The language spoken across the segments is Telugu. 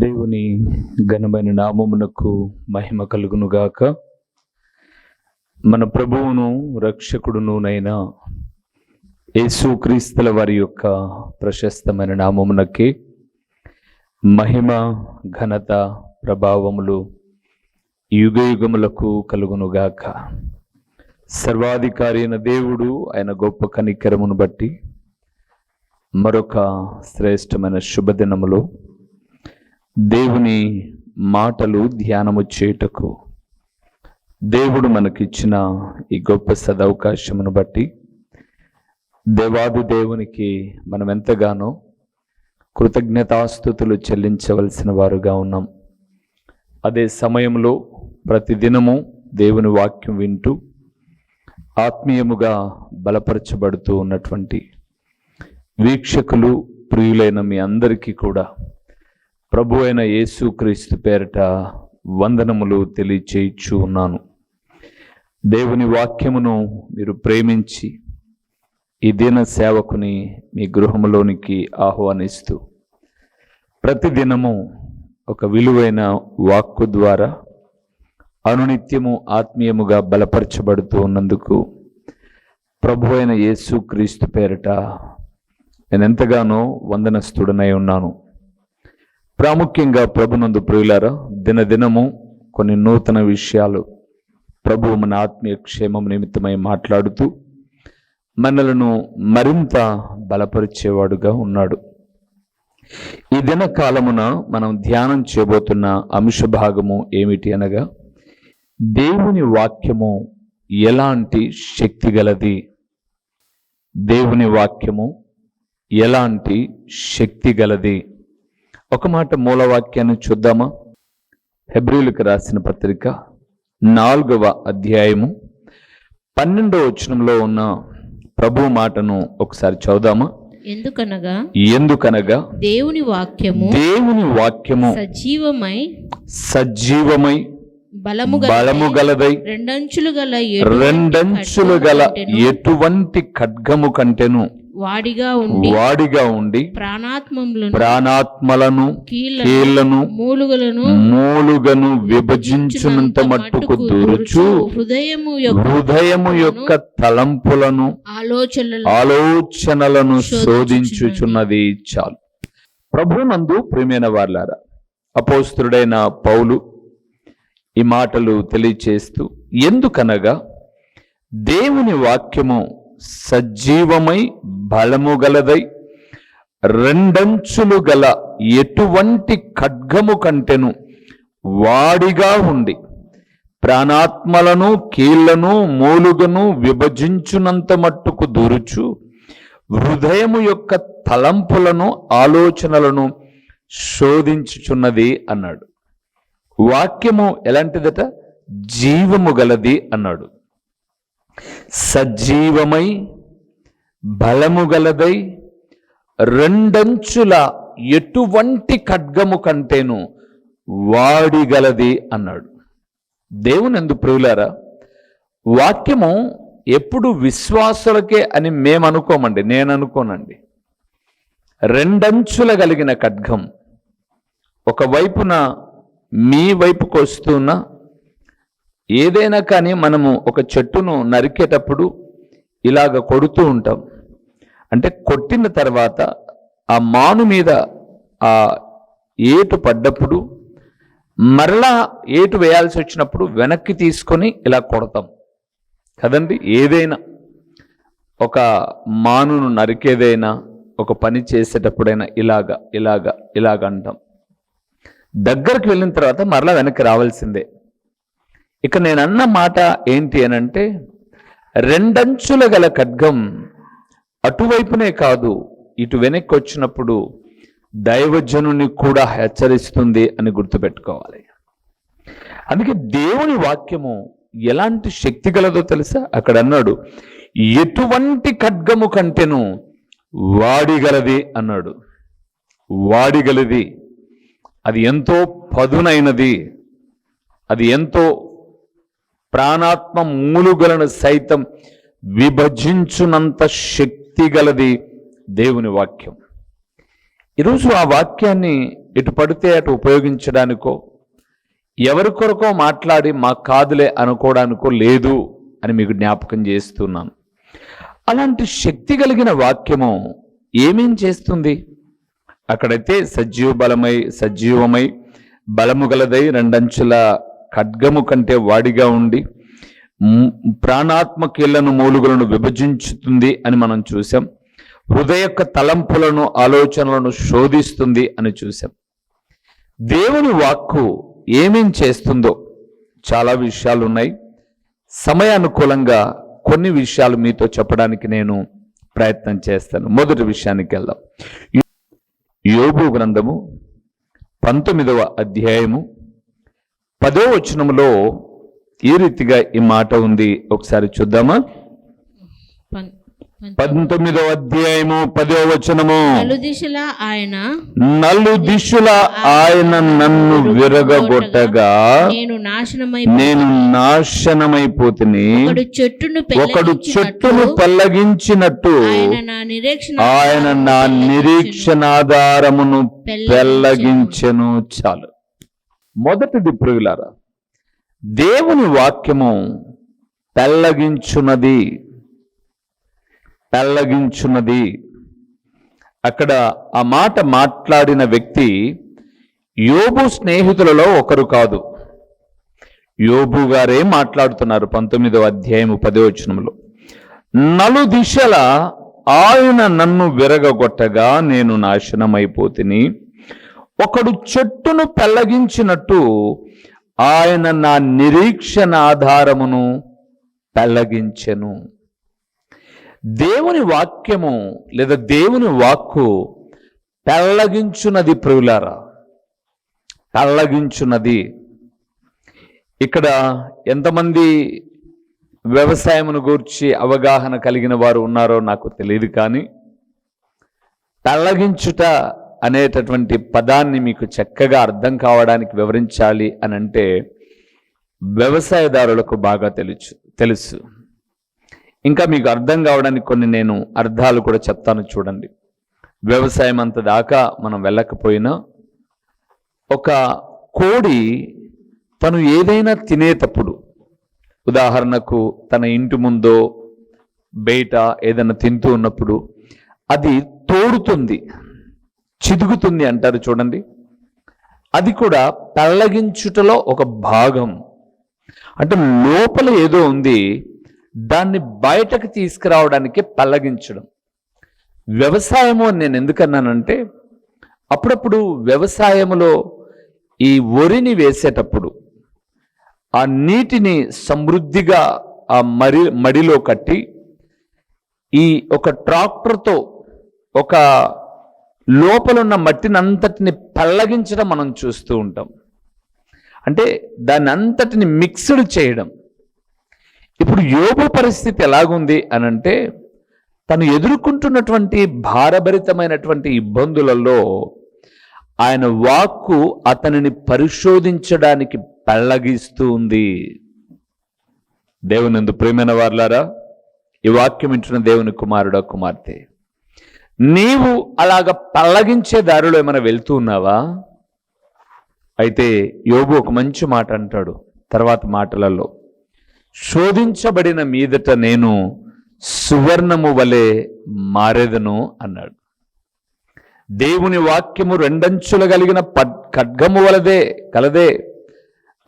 దేవుని ఘనమైన నామమునకు మహిమ కలుగునుగాక. మన ప్రభువును రక్షకుడునునైన యేసుక్రీస్తుల వారి యొక్క ప్రశస్తమైన నామమునకి మహిమ ఘనత ప్రభావములు యుగయుగములకు కలుగునుగాక. సర్వాధికారి అయిన దేవుడు ఆయన గొప్ప కనికరమును బట్టి మరొక శ్రేష్టమైన శుభదినములో దేవుని మాటలు ధ్యానము చేయుటకు దేవుడు మనకిచ్చిన ఈ గొప్ప సదవకాశమును బట్టి దేవాది దేవునికి మనం ఎంతగానో కృతజ్ఞతాస్తుతులు చెల్లించవలసిన వారుగా ఉన్నాం. అదే సమయంలో ప్రతిదినము దేవుని వాక్యం వింటూ ఆత్మీయముగా బలపరచబడుతూ ఉన్నటువంటి వీక్షకులు ప్రియులైన మీ అందరికీ కూడా ప్రభు అయిన యేసుక్రీస్తు పేరట వందనములు తెలియచేయచ్చు ఉన్నాను. దేవుని వాక్యమును మీరు ప్రేమించి ఈ దిన సేవకుని మీ గృహములోనికి ఆహ్వానిస్తూ ప్రతిదినము ఒక విలువైన వాక్కు ద్వారా అనునిత్యము ఆత్మీయముగా బలపరచబడుతూ ఉన్నందుకు ప్రభు అయిన యేసుక్రీస్తు పేరట నేను ఎంతగానో వందనస్తుడనై ఉన్నాను. ప్రాముఖ్యంగా ప్రభునందు ప్రియులారా, దినదినము కొన్ని నూతన విషయాలు ప్రభువు మన ఆత్మీయ క్షేమం నిమిత్తమై మాట్లాడుతూ మనలను మరింత బలపరిచేవాడుగా ఉన్నాడు. ఈ దిన కాలమున మనం ధ్యానం చేయబోతున్న అంశ భాగము ఏమిటి అనగా, దేవుని వాక్యము ఎలాంటి శక్తి గలది. దేవుని వాక్యము ఎలాంటి శక్తి గలది. ఒక మాట మూలవాక్యాన్ని చూద్దామా? హెబ్రీయులకు రాసిన పత్రిక 4వ అధ్యాయము 12వ వచనంలో ఉన్న ప్రభు మాటను ఒకసారి చదువుదామా? ఎందుకనగా దేవుని వాక్యము సజీవమై బలము గలదై రెండంచులు గల ఎటువంటి ఖడ్గము కంటెను వాడిగా ఉండి ప్రాణాత్మలను కీళ్లను మూలుగను విభజించునంత మట్టుకు దూరుచు హృదయము యొక్క తలంపులను ఆలోచనలను శోధించుచున్నది. చాలు. ప్రభునందు ప్రియమైన వారలారా, అపోస్తలుడైన పౌలు ఈ మాటలు తెలియచేస్తూ, ఎందుకనగా దేవుని వాక్యము సజీవమై బలము గలదై రెండంచులు గల ఎటువంటి ఖడ్గము కంటెను వాడిగా ఉండి ప్రాణాత్మలను కీళ్లను మూలుగను విభజించునంత మట్టుకు దూరుచు హృదయము యొక్క తలంపులను ఆలోచనలను శోధించుచున్నది అన్నాడు. వాక్యము ఎలాంటిదట? జీవము గలది అన్నాడు. సజీవమై బలము గలదై రెండంచుల ఎటువంటి ఖడ్గము కంటేను వాడిగలది అన్నాడు. దేవునందు ప్రియులారా, వాక్యము ఎప్పుడు విశ్వాసులకే అని మేము అనుకోమండి, నేను అనుకోనండి. రెండంచుల కలిగిన ఖడ్గం ఒకవైపున మీ వైపుకు వస్తున్న ఏదైనా కానీ మనము ఒక చెట్టును నరికేటప్పుడు ఇలాగ కొడుతూ ఉంటాం. అంటే కొట్టిన తర్వాత ఆ మాను మీద ఆ ఏటు పడ్డప్పుడు మరలా ఏటు వేయాల్సి వచ్చినప్పుడు వెనక్కి తీసుకొని ఇలా కొడతాం కదండి. ఏదైనా ఒక మానును నరికేదైనా ఒక పని చేసేటప్పుడైనా ఇలాగ అంటాం. దగ్గరికి వెళ్ళిన తర్వాత మరలా వెనక్కి రావాల్సిందే. ఇక నేను అన్న మాట ఏంటి అనంటే, రెండంచుల గల ఖడ్గం అటువైపునే కాదు, ఇటు వెనక్కి వచ్చినప్పుడు దైవజనుని కూడా హెచ్చరిస్తుంది అని గుర్తుపెట్టుకోవాలి. అందుకే దేవుని వాక్యము ఎలాంటి శక్తి గలదో తెలుసా? అక్కడ అన్నాడు, ఎటువంటి ఖడ్గము కంటెను వాడిగలది అన్నాడు. వాడిగలది, అది ఎంతో పదునైనది, అది ఎంతో ప్రాణాత్మ మూలుగలను సైతం విభజించునంత శక్తి గలది దేవుని వాక్యం. ఈరోజు ఆ వాక్యాన్ని ఇటు పడితే అటు ఉపయోగించడానికో ఎవరి కొరకో మాట్లాడి మాకు కాదులే అనుకోవడానికో లేదు అని మీకు జ్ఞాపకం చేస్తున్నాను. అలాంటి శక్తి కలిగిన వాక్యము ఏమేం చేస్తుంది? అక్కడైతే సజీవమై బలము గలదై రెండంచుల ఖడ్గము కంటే వాడిగా ఉండి ప్రాణాత్మ కీళ్లను మూలుగులను విభజించుతుంది అని మనం చూసాం. హృదయ యొక్క తలంపులను ఆలోచనలను శోధిస్తుంది అని చూసాం. దేవుని వాక్కు ఏమేం చేస్తుందో చాలా విషయాలు ఉన్నాయి. సమయానుకూలంగా కొన్ని విషయాలు మీతో చెప్పడానికి నేను ప్రయత్నం చేస్తాను. మొదటి విషయానికి వెళ్దాం. యోబు గ్రంథము 19వ అధ్యాయము 10వ వచనములో ఈ రీతిగా ఈ మాట ఉంది. ఒకసారి చూద్దామా? 19వ అధ్యాయము 10వ వచనము. నలుదిశల ఆయన నన్ను విరగగొట్టగా నేను నాశనమైపోతుని. ఒకడు చెట్టును పెళ్లగించినట్టు ఆయన నా నిరీక్షణాధారమును పెళ్లగించెను. చాలు. మొదటిది ప్రియులారా, దేవుని వాక్యము పెళ్లగించున్నది. అక్కడ ఆ మాట మాట్లాడిన వ్యక్తి యోబు స్నేహితులలో ఒకరు కాదు. యోబు గారే మాట్లాడుతున్నారు. 19వ అధ్యాయము 10వ వచనంలో నలుదిశల ఆయన నన్ను విరగగొట్టగా నేను నాశనమైపోతిని. ఒకడు చెట్టును పెళ్లగించినట్టు ఆయన నా నిరీక్షణ ఆధారమును పెళ్లగించెను. దేవుని వాక్యము లేదా దేవుని వాక్కు పెళ్లగించున్నది ప్రియులారా, పెళ్లగించున్నది. ఇక్కడ ఎంతమంది వ్యవసాయమును గూర్చి అవగాహన కలిగిన వారు ఉన్నారో నాకు తెలియదు, కానీ పెళ్లగించుట అనేటటువంటి పదాన్ని మీకు చక్కగా అర్థం కావడానికి వివరించాలి అని అంటే వ్యవసాయదారులకు బాగా తెలుసు. ఇంకా మీకు అర్థం కావడానికి కొన్ని నేను అర్థాలు కూడా చెప్తాను. చూడండి, వ్యవసాయం అంత దాకా మనం వెళ్ళకపోయినా ఒక కోడి తను ఏదైనా తినేటప్పుడు, ఉదాహరణకు తన ఇంటి ముందో బయట ఏదైనా తింటూ ఉన్నప్పుడు అది తోడుతుంది, చిదుగుతుంది అంటారు చూడండి. అది కూడా పెళ్లగించుటలో ఒక భాగం. అంటే లోపల ఏదో ఉంది, దాన్ని బయటకు తీసుకురావడానికి పెళ్లగించడం. వ్యవసాయము నేను ఎందుకన్నానంటే, అప్పుడప్పుడు వ్యవసాయములో ఈ వరిని వేసేటప్పుడు ఆ నీటిని సమృద్ధిగా ఆ మడిలో కట్టి ఈ ఒక ట్రాక్టర్తో ఒక లోపలున్న మట్టిని అంతటిని పెళ్లగించడం మనం చూస్తూ ఉంటాం. అంటే దాన్ని అంతటిని మిక్స్డ్ చేయడం. ఇప్పుడు యోబు పరిస్థితి ఎలాగుంది అనంటే, తను ఎదుర్కొంటున్నటువంటి భారభరితమైనటువంటి ఇబ్బందులలో ఆయన వాక్కు అతనిని పరిశోధించడానికి పెళ్లగిస్తూ ఉంది. దేవునందు ప్రియమైన వారలారా, ఈ వాక్యం వింటున్న దేవుని కుమారుడా కుమార్తె, నీవు అలాగ పెళ్లగించే దారిలో ఏమైనా వెళ్తూ ఉన్నావా? అయితే యోబు ఒక మంచి మాట అంటాడు తర్వాత మాటలలో, శోధించబడిన మీదట నేను సువర్ణము వలె మారెదను అన్నాడు. దేవుని వాక్యము రెండంచులు కలిగిన ఖడ్గము వలదే కలదే.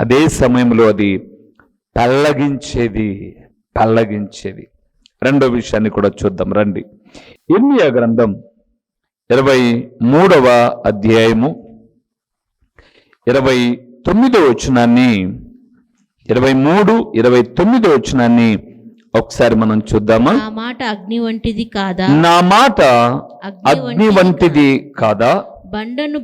అదే సమయంలో అది పెళ్లగించేది. రెండో విషయాన్ని కూడా చూద్దాం రండి. ఇర్మియా గ్రంథం 23వ అధ్యాయము 29వ వచనాన్ని 23-29 వచనాన్ని ఒకసారి మనం చూద్దామా? నా మాట అగ్ని వంటిది కాదా? నా మాట అగ్ని వంటిది కాదా? బండను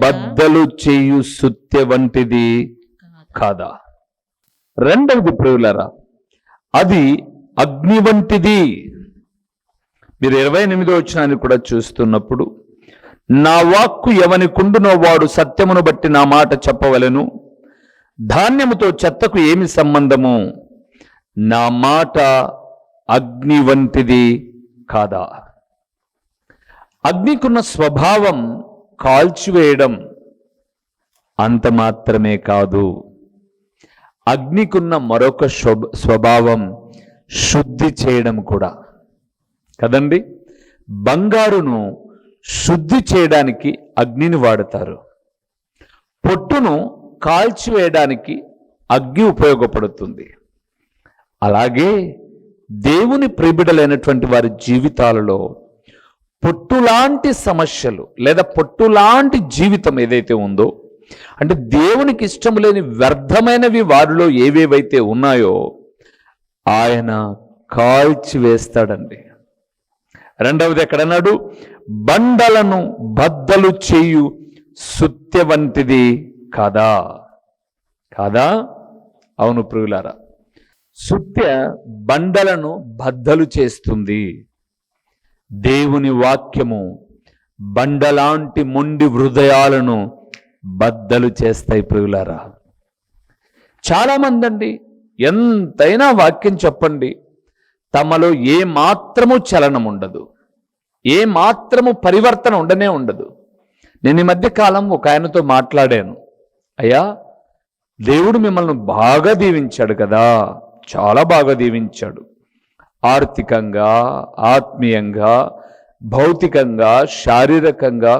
బద్దలు చేయు సుత్తె వంటిది కాదా? రెండవది ప్రియులారా, అది అగ్ని వంటిది. మీరు 28వ వచనాన్ని కూడా చూస్తున్నప్పుడు, నా వాక్కు ఎవని కుండునో వాడు సత్యమును బట్టి నా మాట చెప్పవలెను. ధాన్యముతో చెత్తకు ఏమి సంబంధము? నా మాట అగ్ని వంటిది కాదా? అగ్నికున్న స్వభావం కాల్చివేయడం అంత మాత్రమే కాదు, అగ్నికున్న మరొక స్వభావం శుద్ధి చేయడం కూడా కదండి. బంగారును శుద్ధి చేయడానికి అగ్నిని వాడతారు, పొట్టును కాల్చివేయడానికి అగ్ని ఉపయోగపడుతుంది. అలాగే దేవుని ప్రియబిడ్డలైనటువంటి వారి జీవితాలలో పొట్టులాంటి సమస్యలు లేదా పొట్టులాంటి జీవితం ఏదైతే ఉందో, అంటే దేవునికి ఇష్టం లేని వ్యర్థమైనవి వారిలో ఏవేవైతే ఉన్నాయో ఆయన కాల్చివేస్తాడండి. రెండవది ఎక్కడన్నాడు? బండలను బద్దలు చేయు సుత్తె వంటిది కాదా. కాదా? అవును ప్రియులారా, సుత్తె బండలను బద్దలు చేస్తుంది. దేవుని వాక్యము బండలాంటి మొండి హృదయాలను బద్దలు చేస్తాయి ప్రియులారా. చాలామంది అండి, ఎంతైనా వాక్యం చెప్పండి, తమలో ఏ మాత్రము చలనం ఉండదు, ఏ మాత్రము పరివర్తన ఉండనే ఉండదు. నేను ఈ మధ్య కాలం ఒక ఆయనతో మాట్లాడాను. అయ్యా, దేవుడు మిమ్మల్ని బాగా దీవించాడు కదా, చాలా బాగా దీవించాడు. ఆర్థికంగా, ఆత్మీయంగా, భౌతికంగా, శారీరకంగా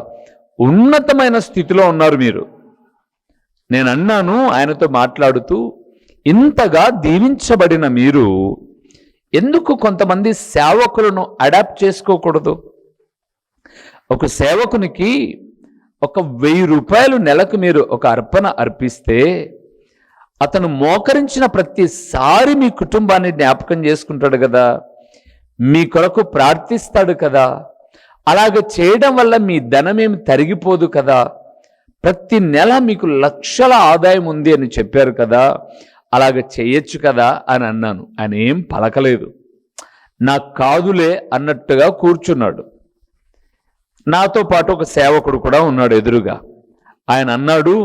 ఉన్నతమైన స్థితిలో ఉన్నారు మీరు. నేను అన్నాను ఆయనతో మాట్లాడుతూ, ఇంతగా దీవించబడిన మీరు ఎందుకు కొంతమంది సేవకులను అడాప్ట్ చేసుకోకూడదు? ఒక సేవకునికి ఒక 1000 రూపాయలు నెలకు మీరు ఒక అర్పణ అర్పిస్తే అతను మోకరించిన ప్రతిసారి మీ కుటుంబాన్ని జ్ఞాపకం చేసుకుంటాడు కదా, మీ కొరకు ప్రార్థిస్తాడు కదా. అలాగ చేయడం వల్ల మీ ధనమేమి తరిగిపోదు కదా. ప్రతి నెల మీకు లక్షల ఆదాయం ఉంది అని చెప్పారు కదా, అలాగ చేయొచ్చు కదా అని అన్నాను. ఆయన ఏం పలకలేదు, నాకు కాదులే అన్నట్టుగా కూర్చున్నాడు. నాతో పాటు ఒక సేవకుడు కూడా ఉన్నాడు ఎదురుగా. ఆయన అన్నాడు,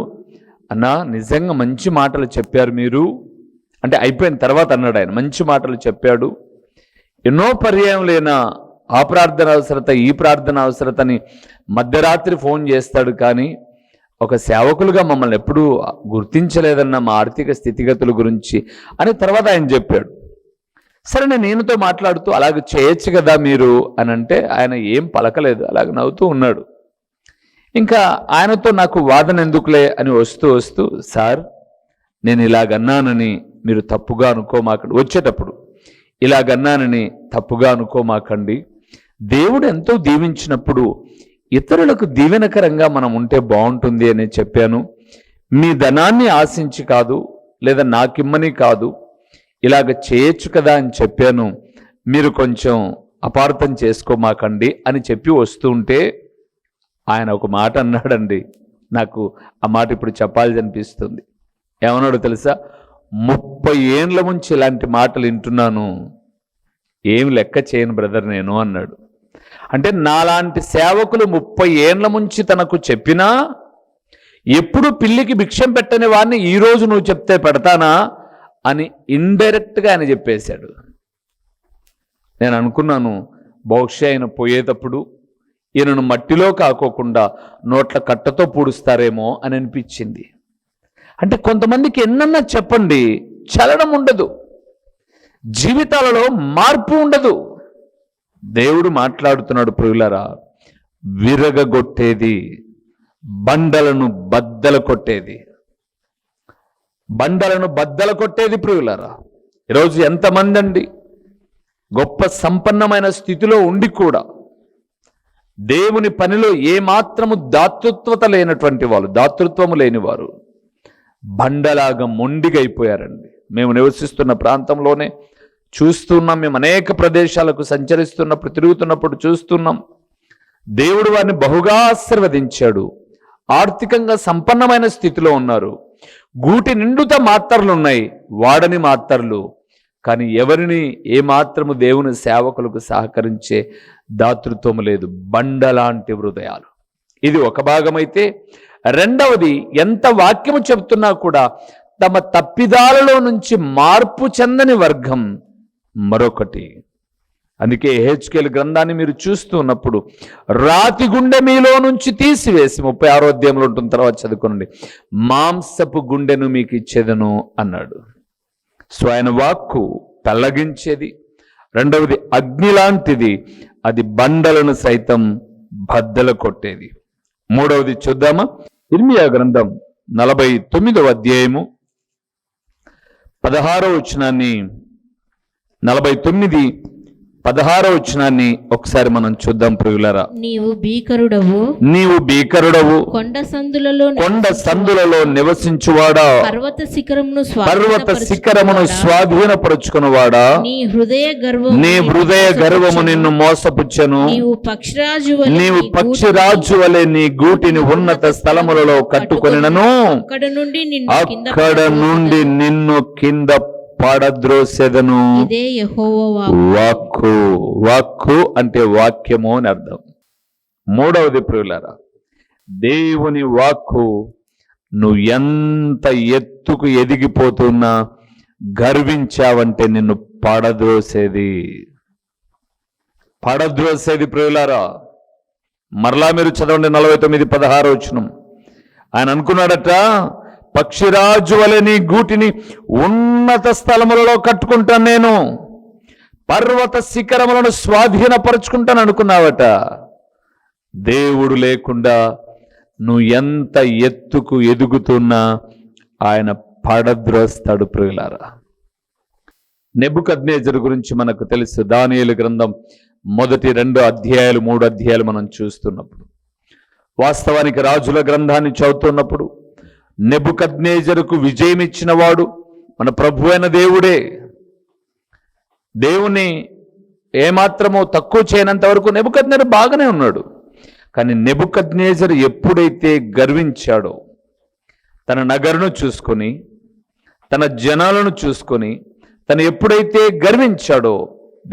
అన్నా నిజంగా మంచి మాటలు చెప్పారు మీరు అంటే. అయిపోయిన తర్వాత అన్నాడు ఆయన, మంచి మాటలు చెప్పాడు, ఎన్నో పర్యాయం లేనా ఆ ప్రార్థన అవసరత ఈ ప్రార్థన అవసరతని మధ్యరాత్రి ఫోన్ చేస్తాడు, కానీ ఒక సేవకులుగా మమ్మల్ని ఎప్పుడూ గుర్తించలేదన్న మా ఆర్థిక స్థితిగతుల గురించి అని తర్వాత ఆయన చెప్పాడు. సరే, నేను ఈయనతో మాట్లాడుతూ అలాగ చేయొచ్చు కదా మీరు అని అంటే ఆయన ఏం పలకలేదు, అలాగ నవ్వుతూ ఉన్నాడు. ఇంకా ఆయనతో నాకు వాదన ఎందుకులే అని వస్తూ వస్తూ, సార్ నేను ఇలాగన్నానని మీరు తప్పుగా అనుకోమాకండి, వచ్చేటప్పుడు ఇలాగన్నానని తప్పుగా అనుకోమాకండి. దేవుడు ఎంతో దీవించినప్పుడు ఇతరులకు దీవెనకరంగా మనం ఉంటే బాగుంటుంది అని చెప్పాను. మీ ధనాన్ని ఆశించి కాదు, లేదా నాకిమ్మని కాదు, ఇలాగ చేయొచ్చు కదా అని చెప్పాను, మీరు కొంచెం అపార్థం చేసుకోమాకండి అని చెప్పి వస్తూ ఉంటే ఆయన ఒక మాట అన్నాడండి. నాకు ఆ మాట ఇప్పుడు చెప్పాలి అనిపిస్తుంది. ఏమన్నాడో తెలుసా? 30 ఏండ్ల నుంచి ఇలాంటి మాటలు వింటున్నాను, ఏం లెక్క చేయను బ్రదర్ నేను అన్నాడు. అంటే నాలాంటి సేవకులు 30 ఏండ్ల నుంచి తనకు చెప్పినా ఎప్పుడు పిల్లికి భిక్షం పెట్టని వాడిని ఈరోజు నువ్వు చెప్తే పెడతానా అని ఇండైరెక్ట్గా ఆయన చెప్పేశాడు. నేను అనుకున్నాను, బహుశా ఆయన పోయేటప్పుడు ఈయనను మట్టిలో కాకోకుండా నోట్ల కట్టతో పూడుస్తారేమో అని అనిపించింది. అంటే కొంతమందికి ఎన్నన్నా చెప్పండి, చలనం ఉండదు, జీవితాలలో మార్పు ఉండదు. దేవుడు మాట్లాడుతున్నాడు ప్రియులారా, విరగగొట్టేది, బండలను బద్దలు కొట్టేది, బండలను బద్దలు కొట్టేది ప్రియులారా. ఈరోజు ఎంతమంది అండి గొప్ప సంపన్నమైన స్థితిలో ఉండి కూడా దేవుని పనిలో ఏమాత్రము దాతృత్వత లేనటువంటి వాళ్ళు, దాతృత్వము లేనివారు బండలాగా మొండిగైపోయారండి. మేము నివసిస్తున్న ప్రాంతంలోనే చూస్తున్నాం, మేము అనేక ప్రదేశాలకు సంచరిస్తున్నప్పుడు తిరుగుతున్నప్పుడు చూస్తున్నాం. దేవుడు వారిని బహుగా ఆశీర్వదించాడు, ఆర్థికంగా సంపన్నమైన స్థితిలో ఉన్నారు. గూటి నిండుత మాత్రలు ఉన్నాయి, వాడని మాత్రలు. కానీ ఎవరిని ఏమాత్రము దేవుని సేవకులకు సహకరించే దాతృత్వము లేదు, బండలాంటి హృదయాలు. ఇది ఒక భాగమైతే, రెండవది ఎంత వాక్యము చెప్తున్నా కూడా తమ తప్పిదాలలో నుంచి మార్పు చెందని వర్గం మరొకటి. అందుకే హెచ్కేల్ గ్రంథాన్ని మీరు చూస్తున్నప్పుడు రాతి గుండె మీలో నుంచి తీసివేసి 36వ అధ్యాయంలో ఉంటుంది, తర్వాత చదువుకోండి, మాంసపు గుండెను మీకు ఇచ్చేదను అన్నాడు. సో ఆయన వాక్కు పెళ్లగించేది. రెండవది అగ్ని లాంటిది, అది బండలను సైతం బద్దలు కొట్టేది. మూడవది చూద్దామా, ఇర్మియా గ్రంథం 49వ అధ్యాయము 16వ వచనాన్ని, 49:16 వచనాన్ని ఒకసారి మనం చూద్దాం ప్రియులారా. నీవు భీకరుడవు, నీవు భీకరుడవు, కొండ సందులలో నివసించువాడా, పర్వత శిఖరమును స్వాధీనపరుచుకున్నవాడా, నీ హృదయ గర్వము నిన్ను మోసపుచ్చెను. నీవు పక్షిరాజు వలె నీ గూటిని ఉన్నత స్థలములలో కట్టుకొనినను అక్కడ నుండి నిన్ను కింద పడద్రోసెదను. వాక్కు, వాక్కు అంటే వాక్యము అని అర్థం. మూడవది ప్రియులారా, దేవుని వాక్కు నువ్వు ఎంత ఎత్తుకు ఎదిగిపోతున్నా గర్వించావంటే నిన్ను పడద్రోసేది ప్రియులారా. మరలా మీరు చదవండి 49:16 వచనం. ఆయన అనుకున్నాడట, పక్షిరాజు వలె నీ గూటిని ఉన్నత స్థలములలో కట్టుకుంటాను, నేను పర్వత శిఖరములను స్వాధీనపరుచుకుంటాను అనుకున్నావట. దేవుడు లేకుండా నువ్వు ఎంత ఎత్తుకు ఎదుగుతున్నా ఆయన పడద్రోస్తాడు ప్రియులారా. నెబుకద్నెజరు గురించి మనకు తెలుసు. దానియేలు గ్రంథం 1-2 అధ్యాయాలు 3 అధ్యాయాలు మనం చూస్తున్నప్పుడు, వాస్తవానికి రాజుల గ్రంథాన్ని చదువుతున్నప్పుడు నెబుకద్నెజరుకు విజయం ఇచ్చిన వాడు మన ప్రభు అయిన దేవుడే. దేవుని ఏమాత్రమో తక్కువ చేయనంత వరకు నెబుకద్నెజరు బాగానే ఉన్నాడు. కానీ నెబుకద్నెజరు ఎప్పుడైతే గర్వించాడో, తన నగరును చూసుకొని, తన జనాలను చూసుకొని, తను ఎప్పుడైతే గర్వించాడో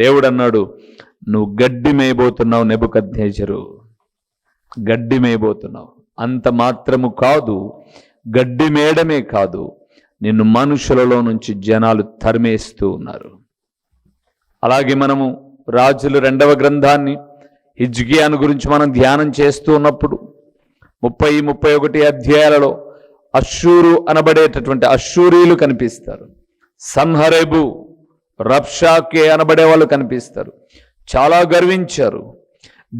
దేవుడు అన్నాడు, నువ్వు గడ్డి మేయబోతున్నావు నెబుకద్నెజరు, గడ్డి మేయబోతున్నావు. అంత మాత్రము కాదు, గడ్డి మేయడమే కాదు, నిన్ను మనుషులలో నుంచి జనాలు తరిమేస్తూ ఉన్నారు. అలాగే మనము రాజులు 2వ గ్రంథాన్ని హిజ్కియాను గురించి మనం ధ్యానం చేస్తూ ఉన్నప్పుడు 30-31 అధ్యాయాలలో అష్షూరు అనబడేటటువంటి అష్షూరీలు కనిపిస్తారు. సన్హరేబు, రబ్షాకే అనబడే వాళ్ళు కనిపిస్తారు. చాలా గర్వించారు,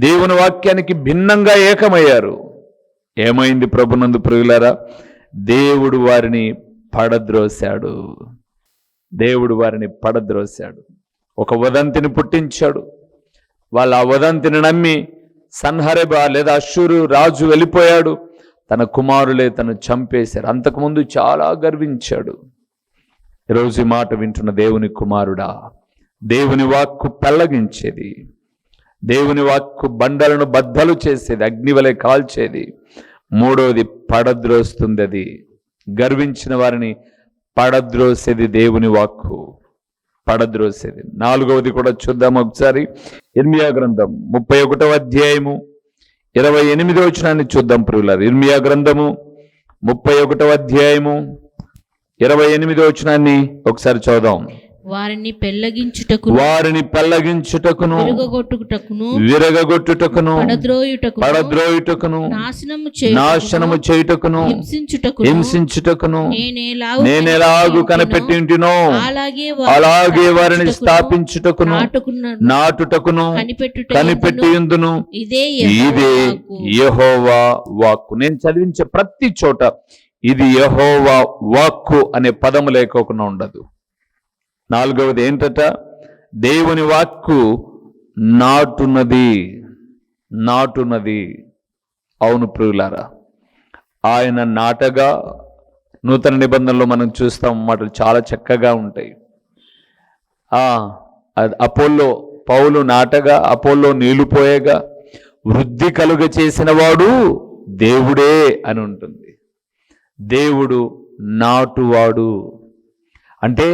దేవుని వాక్యానికి భిన్నంగా ఏకమయ్యారు. ఏమైంది ప్రభునందు ప్రియులారా? దేవుడు వారిని పడద్రోశాడు. దేవుడు వారిని పడద్రోశాడు. ఒక వదంతిని పుట్టించాడు. వాళ్ళ ఆ వదంతిని నమ్మి సన్హరేబ లేదా అష్షూరు రాజు వెళ్ళిపోయాడు. తన కుమారులే తను చంపేశారు. అంతకుముందు చాలా గర్వించాడు. ఈరోజు ఈ మాట వింటున్న దేవుని కుమారుడా, దేవుని వాక్కు పెళ్లగించేది, దేవుని వాక్కు బండలను బద్దలు చేసేది, అగ్ని వలె కాల్చేది. మూడవది పడద్రోస్తుంది. అది గర్వించిన వారిని పడద్రోసేది దేవుని వాక్కు, పడద్రోసేది. 4వది కూడా చూద్దాం ఒకసారి. ఇర్మియా గ్రంథం 31వ అధ్యాయము 28వ వచనాన్ని చూద్దాం ప్రియులారా. ఇర్మియా గ్రంథము 31వ అధ్యాయము 28వ వచనాన్ని ఒకసారి చదువుదాం. వారిని పెళ్లగించుటకును విరగగొట్టుటకును పడద్రోయుటకును నాశనము చేయుటకును హింసించుటకును నేనెలాగు కనిపెట్టి ఉంటినో అలాగే వారిని స్థాపించుటకును నాటుటకును కనిపెట్టియుందును. ఇదే యెహోవా వాక్కు. నేను చదివించే ప్రతి చోట ఇది యెహోవా వాక్కు అనే పదము లేకోకుండా ఉండదు. 4వది ఏంటట? దేవుని వాక్కు నాటున్నది. అవును ప్రియులారా, ఆయన నాటగా నూతన నిబంధనలో మనం చూస్తాం, మాటలు చాలా చక్కగా ఉంటాయి. అపోల్లో పౌలు నాటగా, అపోల్లో నీళ్లు పోయగా వృద్ధి కలుగ చేసిన వాడు దేవుడే అని ఉంటుంది. దేవుడు నాటువాడు అంటే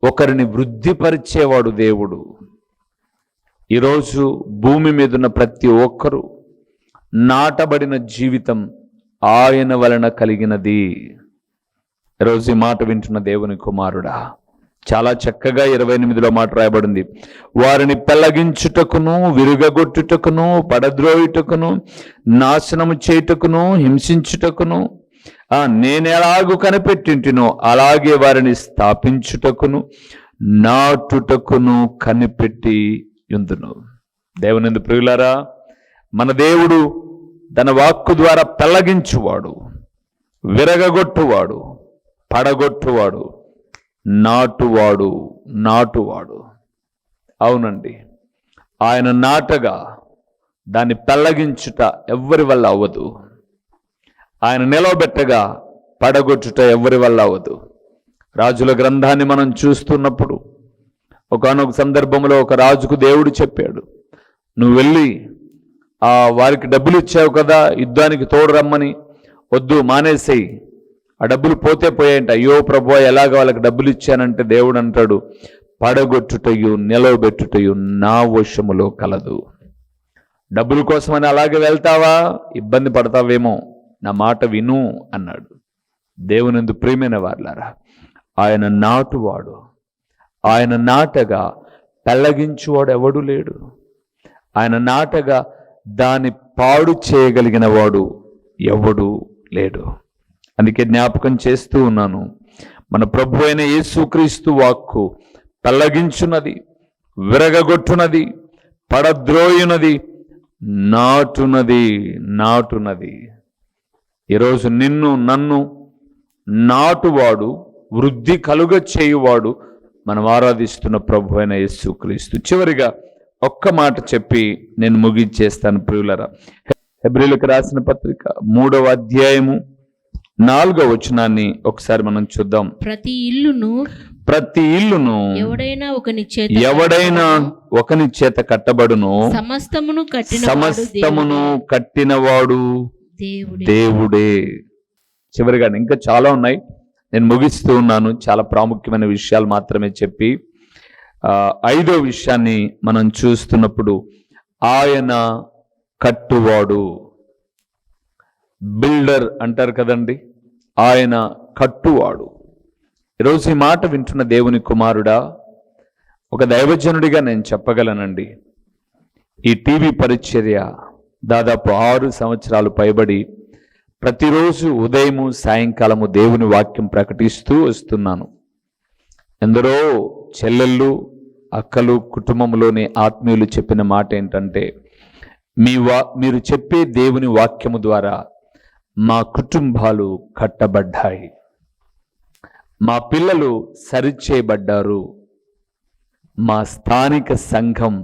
ఒకరిని వృద్ధిపరిచేవాడు దేవుడు. ఈరోజు భూమి మీద ఉన్న ప్రతి ఒక్కరూ నాటబడిన జీవితం ఆయన వలన కలిగినది. ఈరోజు ఈ మాట వింటున్న దేవుని కుమారుడా, చాలా చక్కగా 28లో మాట రాయబడింది, వారిని పెళ్లగించుటకును, విరుగగొట్టుటకును, పడద్రోయుటకును, నాశనము చేయుటకును, హింసించుటకును నేనెలాగు కనిపెట్టింటినో అలాగే వారిని స్థాపించుటకును, నాటుటకును కనిపెట్టి యుందును. దేవునిందు ప్రియులారా, మన దేవుడు తన వాక్కు ద్వారా పెళ్లగించువాడు, విరగగొట్టువాడు, పడగొట్టువాడు, నాటువాడు. అవునండి, ఆయన నాటగా దాన్ని పెళ్లగించుట ఎవ్వరి వల్ల అవ్వదు. ఆయన నిలవబెట్టగా పడగొట్టుట ఎవ్వరి వల్ల అవ్వదు. రాజుల గ్రంథాన్ని మనం చూస్తున్నప్పుడు ఒకానొక సందర్భంలో ఒక రాజుకు దేవుడు చెప్పాడు, నువ్వు వెళ్ళి వారికి డబ్బులు ఇచ్చావు కదా, యుద్ధానికి తోడు రమ్మని, వద్దు మానేసేయి, ఆ డబ్బులు పోతే పోయాయంట. అయ్యో ప్రభువా, ఎలాగ వాళ్ళకి డబ్బులు ఇచ్చానంటే దేవుడు అంటాడు, పడగొట్టుటయు నిలవబెట్టుటయు నా వశములో కలదు. డబ్బుల కోసమని అలాగే వెళ్తావా, ఇబ్బంది పడతావేమో, నా మాట విను అన్నాడు. దేవునందు ప్రియమైన వారులారా, ఆయన నాటువాడు, ఆయన నాటగా పెళ్లగించువాడు ఎవడు లేడు. ఆయన నాటగా దాన్ని పాడు చేయగలిగిన వాడు ఎవడు లేడు. అందుకే జ్ఞాపకం చేస్తూ ఉన్నాను, మన ప్రభు అయిన యేసుక్రీస్తు వాక్కు పెళ్లగించున్నది, విరగగొట్టునది, పడద్రోయునది, నాటునది. ఈరోజు నిన్ను నన్ను నాటువాడు, వృద్ధి కలుగ చేయువాడు మనం ఆరాధిస్తున్న ప్రభు అయిన యేసుక్రీస్తు. చివరిగా ఒక్క మాట చెప్పి నేను ముగించేస్తాను ప్రియులరా. హెబ్రీయులకు రాసిన పత్రిక 3వ అధ్యాయము 4వ వచనాన్ని ఒకసారి మనం చూద్దాం. ప్రతి ఇల్లును ఎవడైనా ఒకని చేత కట్టబడును, సమస్తమును కట్టినవాడు దేవుడే. చివరిగా ఇంకా చాలా ఉన్నాయి, నేను ముగిస్తూ ఉన్నాను. చాలా ప్రాముఖ్యమైన విషయాలు మాత్రమే చెప్పి 5వ విషయాన్ని మనం చూస్తున్నప్పుడు, ఆయన కట్టువాడు, బిల్డర్ అంటారు కదండి, ఆయన కట్టువాడు. ఈరోజు ఈ మాట వింటున్న దేవుని కుమారుడా, ఒక దైవజనుడిగా నేను చెప్పగలనండి, ఈ టీవీ పరిచర్య దాదాపు 6 సంవత్సరాలు పైబడి ప్రతిరోజు ఉదయము సాయంకాలము దేవుని వాక్యం ప్రకటిస్తూ వస్తున్నాను. ఎందరో చెల్లెళ్ళు, అక్కలు, కుటుంబంలోని ఆత్మీయులు చెప్పిన మాట ఏంటంటే, మీరు చెప్పే దేవుని వాక్యము ద్వారా మా కుటుంబాలు కట్టబడ్డాయి, మా పిల్లలు సరిచేయబడ్డారు, మా స్థానిక సంఘం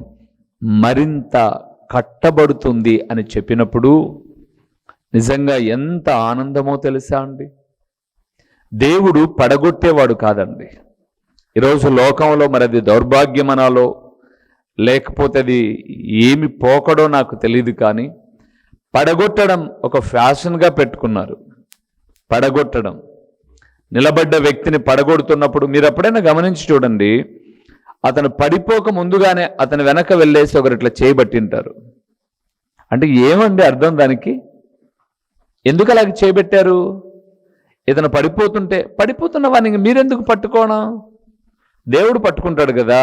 మరింత కట్టబడుతుంది అని చెప్పినప్పుడు నిజంగా ఎంత ఆనందమో తెలుసా అండి. దేవుడు పడగొట్టేవాడు కాదండి. ఈరోజు లోకంలో మరి అది దౌర్భాగ్యమనాలో లేకపోతే అది ఏమి పోకడో నాకు తెలియదు, కానీ పడగొట్టడం ఒక ఫ్యాషన్గా పెట్టుకున్నారు. పడగొట్టడం, నిలబడ్డ వ్యక్తిని పడగొడుతున్నప్పుడు మీరు ఎప్పుడైనా గమనించి చూడండి, అతను పడిపోక ముందుగానే అతను వెనక వెళ్ళేసి ఒకరు ఇట్లా చేయబట్టింటారు. అంటే ఏమండి అర్థం దానికి? ఎందుకు అలాగే చేయబెట్టారు? ఇతను పడిపోతున్న వాడిని మీరెందుకు పట్టుకోవడం? దేవుడు పట్టుకుంటాడు కదా.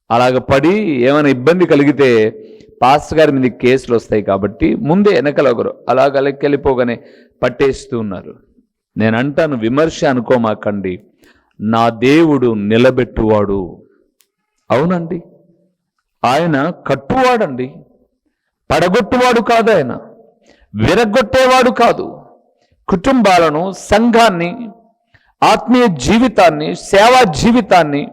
అలాగ పడి ఏమైనా ఇబ్బంది కలిగితే పాస్టర్ గారి మీద కేసులు వస్తాయి కాబట్టి ముందే వెనకలు ఒకరు అలాగ లెక్కెళ్ళిపోగానే పట్టేస్తూ ఉన్నారు. నేను అంటాను, విమర్శ అనుకోమాకండి, నా దేవుడు నిలబెట్టువాడు. అవునండి, ఆయన కట్టువాడండి, పడగొట్టువాడు కాదు, ఆయన విరగొట్టేవాడు కాదు. కుటుంబాలను, సంఘాన్ని, ఆత్మీయ జీవితాన్ని, సేవా జీవితాన్ని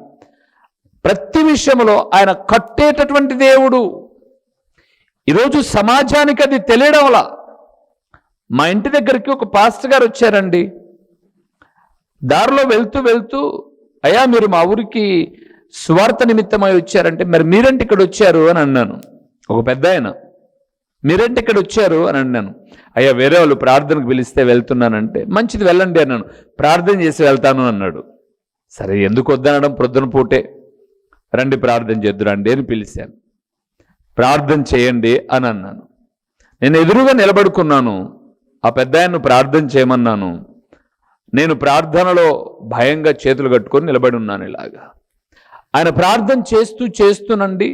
ప్రతి విషయంలో ఆయన కట్టేటటువంటి దేవుడు. ఈరోజు సమాజానికి అది తెలియడంలా. మా ఇంటి దగ్గరికి ఒక పాస్టర్ గారు వచ్చారండి. దారిలో వెళ్తూ అయ్యా మీరు మా ఊరికి స్వార్థ నిమిత్తమై వచ్చారంటే, మరి మీరేంటి ఇక్కడ వచ్చారు అని అన్నాను. ఒక పెద్ద ఆయన, మీరేంటి ఇక్కడ వచ్చారు అని అన్నాను. అయ్యా వేరే వాళ్ళు ప్రార్థనకు పిలిస్తే వెళ్తున్నానంటే, మంచిది వెళ్ళండి అన్నాను. ప్రార్థన చేసి వెళ్తాను అన్నాడు. సరే ఎందుకు వద్దనడం, ప్రొద్దున పూటే రండి ప్రార్థన చేద్దురండి అని పిలిచాను. ప్రార్థన చేయండి అని అన్నాను. నేను ఎదురుగా నిలబడుకున్నాను. ఆ పెద్ద ఆయన్ను ప్రార్థన చేయమన్నాను. నేను ప్రార్థనలో భయంగా చేతులు కట్టుకొని నిలబడి ఉన్నాను ఇలాగా. ఆయన ప్రార్థన చేస్తూనండి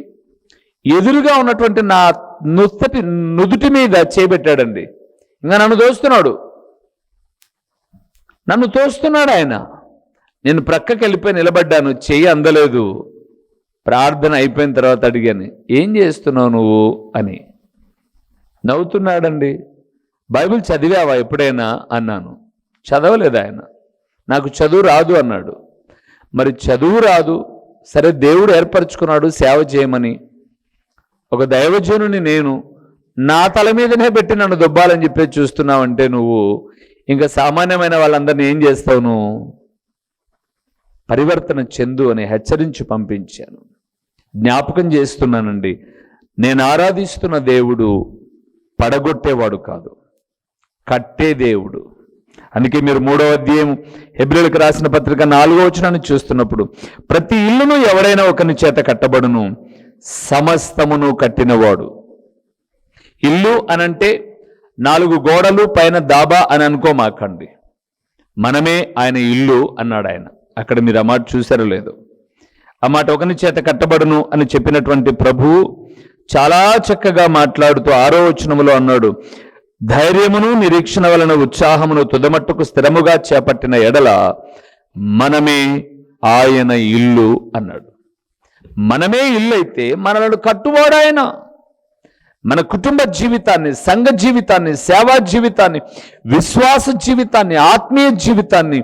ఎదురుగా ఉన్నటువంటి నా నుదుటి మీద చేయబెట్టాడండి. ఇంకా నన్ను తోస్తున్నాడు ఆయన. నేను ప్రక్కకి వెళ్ళిపోయి నిలబడ్డాను, చెయ్యి అందలేదు. ప్రార్థన అయిపోయిన తర్వాత అడిగాను, ఏం చేస్తున్నావు నువ్వు అని. నవ్వుతున్నాడండి. బైబిల్ చదివావా ఎప్పుడైనా అన్నాను. చదవలేదు ఆయన. నాకు చదువు రాదు అన్నాడు. మరి చదువు రాదు, సరే దేవుడు ఏర్పరచుకున్నాడు సేవ చేయమని. ఒక దైవజనుని నేను నా తల మీదనే పెట్టి నన్ను దొబ్బాలని చెప్పి చూస్తున్నావంటే నువ్వు ఇంకా సామాన్యమైన వాళ్ళందరినీ ఏం చేస్తావు నువ్వు? పరివర్తన చెందు అని హెచ్చరించి పంపించాను. జ్ఞాపకం చేస్తున్నానండి, నేను ఆరాధిస్తున్న దేవుడు పడగొట్టేవాడు కాదు, కట్టే దేవుడు. అందుకే మీరు 3వ అధ్యాయం హెబ్రీయులకు రాసిన పత్రిక 4వ వచనాన్ని చూస్తున్నప్పుడు, ప్రతి ఇల్లును ఎవడైనా ఒకని చేత కట్టబడును, సమస్తమును కట్టినవాడు. ఇల్లు అనంటే 4 గోడలు పైన దాబా అని అనుకోమాకండి. మనమే ఆయన ఇల్లు అన్నాడు ఆయన. అక్కడ మీరు ఆ మాట చూసారో లేదో. ఆ మాట ఒకని చేత కట్టబడును అని చెప్పినటువంటి ప్రభువు చాలా చక్కగా మాట్లాడుతూ 6వ వచనములో అన్నాడు, ధైర్యమును నిరీక్షణ వలన ఉత్సాహమును తుదమట్టుకు స్థిరముగా చేపట్టిన ఎడల మనమే ఆయన ఇల్లు అన్నాడు. మనమే ఇల్లు అయితే మనలను కట్టువాడు ఆయన. మన కుటుంబ జీవితాన్ని, సంఘ జీవితాన్ని, సేవా జీవితాన్ని, విశ్వాస జీవితాన్ని, ఆత్మీయ జీవితాన్ని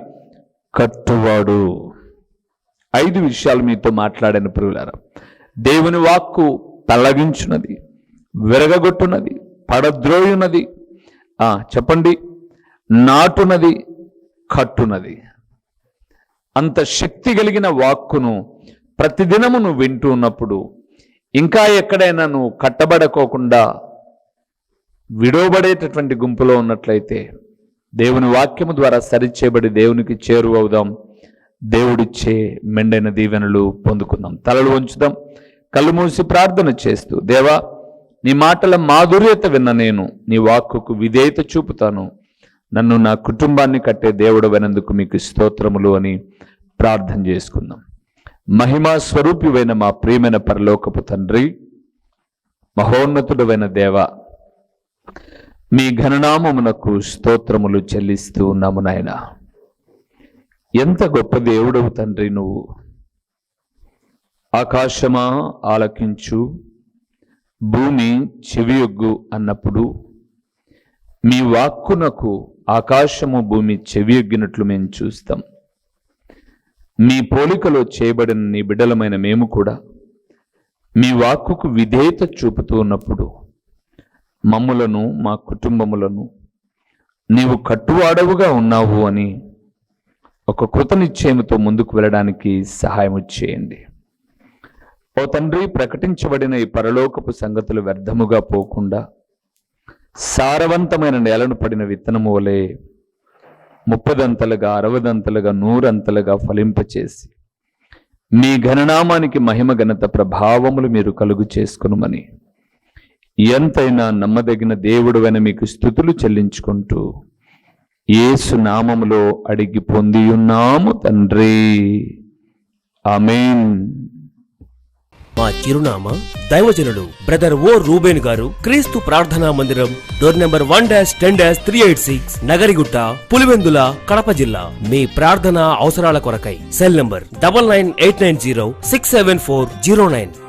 కట్టువాడు. 5 విషయాలు మీతో మాట్లాడాను ప్రియులారా. దేవుని వాక్కు తల్లగించున్నది, విరగగొట్టున్నది, పడద్రోయున్నది, చెప్పండి, నాటునది, కట్టునది. అంత శక్తి కలిగిన వాక్కును ప్రతిదినము నువ్వు వింటూ ఉన్నప్పుడు, ఇంకా ఎక్కడైనా నువ్వు కట్టబడకోకుండా విడవబడేటటువంటి గుంపులో ఉన్నట్లయితే దేవుని వాక్యము ద్వారా సరిచేయబడి దేవునికి చేరువవుదాం. దేవుడిచ్చే మెండైన దీవెనలు పొందుకుందాం. తలలు వంచుదాం, కళ్ళు మూసి ప్రార్థన చేస్తూ, దేవా నీ మాటల మాధుర్యత విన్న నేను నీ వాక్కుకు విధేయత చూపుతాను. నన్ను, నా కుటుంబాన్ని కట్టే దేవుడు వినందుకు మీకు స్తోత్రములు అని ప్రార్థన చేసుకుందాం. మహిమా స్వరూపివైన మా ప్రియమైన పరలోకపు తండ్రి, మహోన్నతుడైన దేవ, మీ ఘననామమునకు స్తోత్రములు చెల్లిస్తూ ఉన్నాము నాయనా. ఎంత గొప్ప దేవుడవు తండ్రి నువ్వు. ఆకాశమా ఆలకించు, భూమి చెవియొగ్గు అన్నప్పుడు మీ వాక్కునకు ఆకాశము భూమి చెవియొగ్గినట్లు మేము చూస్తాం. మీ పోలికలో చేయబడిన నీ బిడ్డలమైన మేము కూడా మీ వాక్కుకు విధేయత చూపుతూ ఉన్నప్పుడు మమ్ములను, మా కుటుంబములను నీవు కట్టువాడవుగా ఉన్నావు అని ఒక కృత నిశ్చయముతో ముందుకు వెళ్ళడానికి సహాయం చేయండి. ఓ తండ్రి, ప్రకటించబడిన ఈ పరలోకపు సంగతులు వ్యర్థముగా పోకుండా సారవంతమైన నేలను పడిన విత్తనము వలె 30దంతలుగా, 60దంతలుగా, 100అంతలుగా ఫలింపచేసి మీ ఘననామానికి మహిమ, ఘనత, ప్రభావములు మీరు కలుగు చేసుకునుమని ఎంతైనా నమ్మదగిన దేవుడువైన మీకు స్తుతులు చెల్లించుకుంటూ యేసు నామములో అడిగి పొందియున్నాము తండ్రి. ఆమేన్. మా చిరునామా దైవజనులు బ్రదర్ ఓ రూబేన్ గారు, క్రీస్తు ప్రార్థనా మందిరం, డోర్ నెంబర్ 1-10-386, నగరిగుట్ట, పులివెందుల, కడప జిల్లా. మీ ప్రార్థనా అవసరాల కొరకై సెల్ నంబర్ 9989067409.